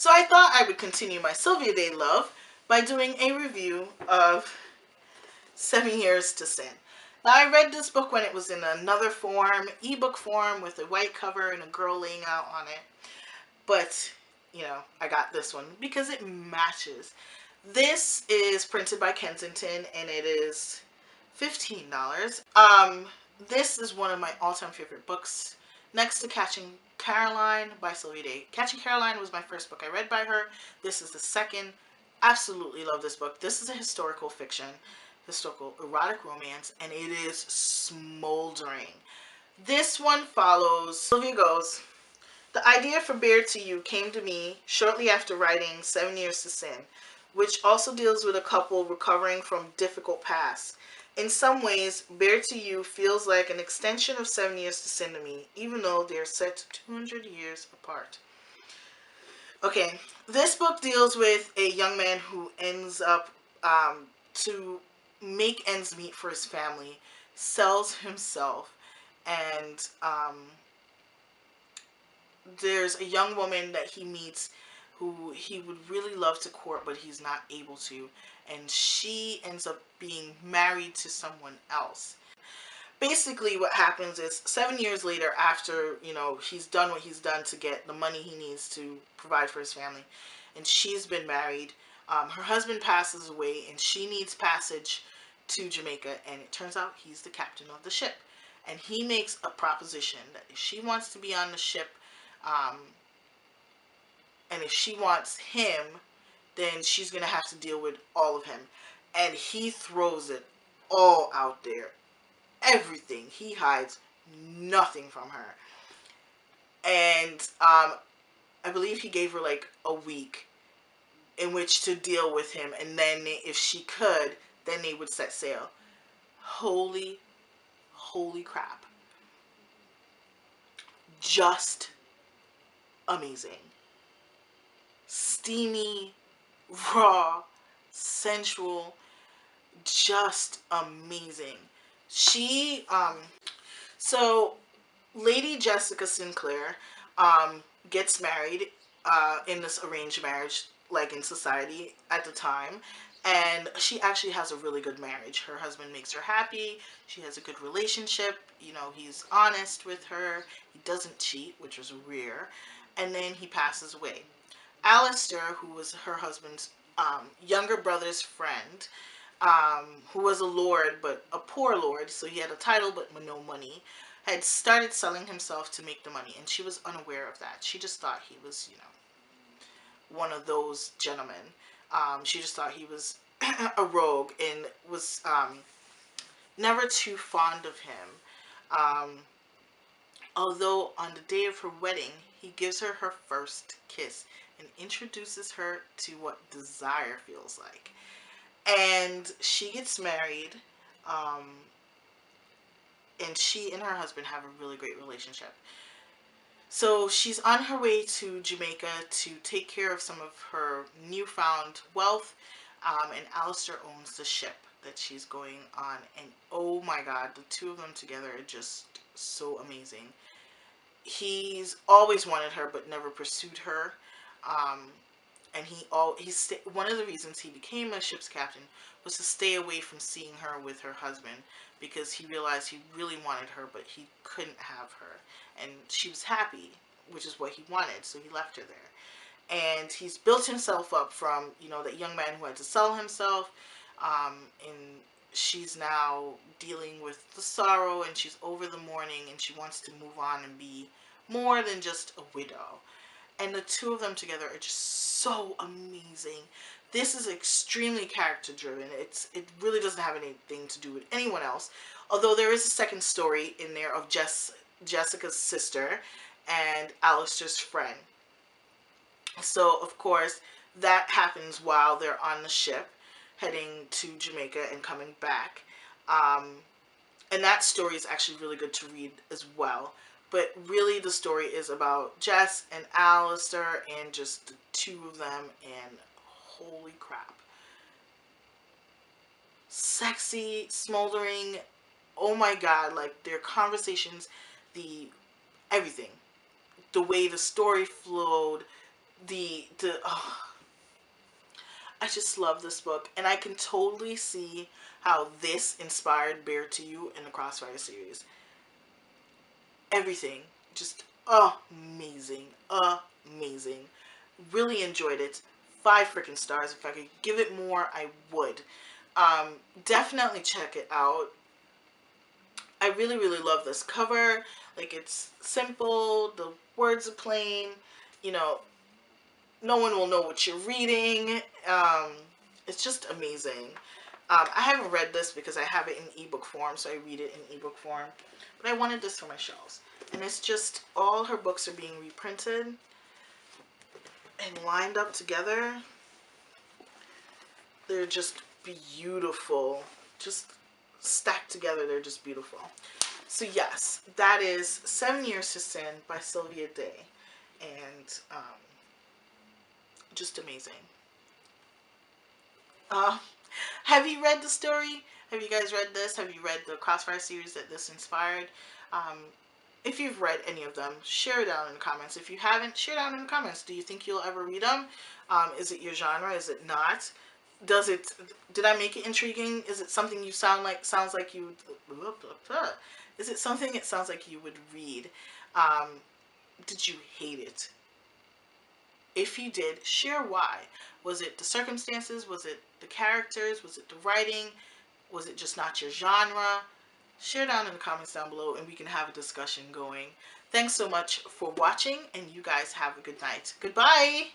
So I thought I would continue my Sylvia Day love by doing a review of 7 Years to Sin. Now, I read this book when it was in another form, ebook form, with a white cover and a girl laying out on it. But, I got this one because it matches. This is printed by Kensington and it is $15. This is one of my all-time favorite books, next to Catching Caroline by Sylvia Day. Catching Caroline was my first book I read by her. This is the second. Absolutely love this book. This is a historical fiction, historical erotic romance, and it is smoldering. This one follows, Sylvia goes, the idea for Bare to You came to me shortly after writing 7 Years to Sin, which also deals with a couple recovering from difficult past. In some ways, Bare to You feels like an extension of 7 Years to Sin to me, even though they are set 200 years apart. Okay, this book deals with a young man who ends up, to make ends meet for his family, sells himself, and there's a young woman that he meets who he would really love to court, but he's not able to, and she ends up being married to someone else. Basically what happens is 7 years later, after he's done what he's done to get the money he needs to provide for his family, and she's been married, her husband passes away and she needs passage to Jamaica, and it turns out he's the captain of the ship, and he makes a proposition that if she wants to be on the ship, um, and if she wants him, then she's gonna have to deal with all of him. And he throws it all out there. Everything. He hides nothing from her. And I believe he gave her like a week in which to deal with him, and then if she could, then they would set sail. Holy crap. Just amazing. Steamy, raw, sensual, just amazing. She so Lady Jessica Sinclair gets married in this arranged marriage, like in society at the time, and she actually has a really good marriage. Her husband makes her happy. She has a good relationship. He's honest with her. He doesn't cheat, which is rare. And then he passes away. Alistair, who was her husband's younger brother's friend, who was a lord, but a poor lord, so he had a title but no money, had started selling himself to make the money, and she was unaware of that. She just thought he was, one of those gentlemen. She just thought he was a rogue and was never too fond of him. Although on the day of her wedding, he gives her her first kiss and introduces her to what desire feels like. And she gets married, um, and she and her husband have a really great relationship. So she's on her way to Jamaica to take care of some of her newfound wealth, and Alistair owns the ship that she's going on. And oh my god, the two of them together are just so amazing. He's always wanted her but never pursued her. And one of the reasons he became a ship's captain was to stay away from seeing her with her husband, because he realized he really wanted her but he couldn't have her, and she was happy, which is what he wanted, so he left her there. And he's built himself up from that young man who had to sell himself, and she's now dealing with the sorrow, and she's over the mourning, and she wants to move on and be more than just a widow. And the two of them together are just so amazing. This is extremely character driven. It really doesn't have anything to do with anyone else. Although there is a second story in there of Jessica's sister and Alistair's friend. So of course that happens while they're on the ship heading to Jamaica and coming back. And that story is actually really good to read as well. But really the story is about Jess and Alistair and just the two of them, and holy crap. Sexy, smoldering, oh my god, like their conversations, the everything. The way the story flowed, the oh, I just love this book, and I can totally see how this inspired Bear to You in the Crossfire series. Everything, just amazing, amazing. Really enjoyed it. 5 freaking stars. If I could give it more, I would. Definitely check it out. I really, really love this cover. Like, it's simple, the words are plain, you know, no one will know what you're reading. It's just amazing. I haven't read this because I have it in ebook form, so I read it in ebook form. But I wanted this for my shelves. And it's just, all her books are being reprinted and lined up together. They're just beautiful. Just stacked together, they're just beautiful. So yes, that is 7 Years to Sin by Sylvia Day. And just amazing. Uh, have you read the story? Have you guys read this? Have you read the Crossfire series that this inspired? Um, if you've read any of them, share it down in the comments. If you haven't, share down in the comments. Do you think you'll ever read them? Is it your genre? Is it not? Does it? Did I make it intriguing? Is it something you sounds like you? Is it something it sounds like you would read? Um, did you hate it? If you did, share why. Was it the circumstances? Was it the characters? Was it the writing? Was it just not your genre? Share down in the comments down below and we can have a discussion going. Thanks so much for watching, and you guys have a good night. Goodbye!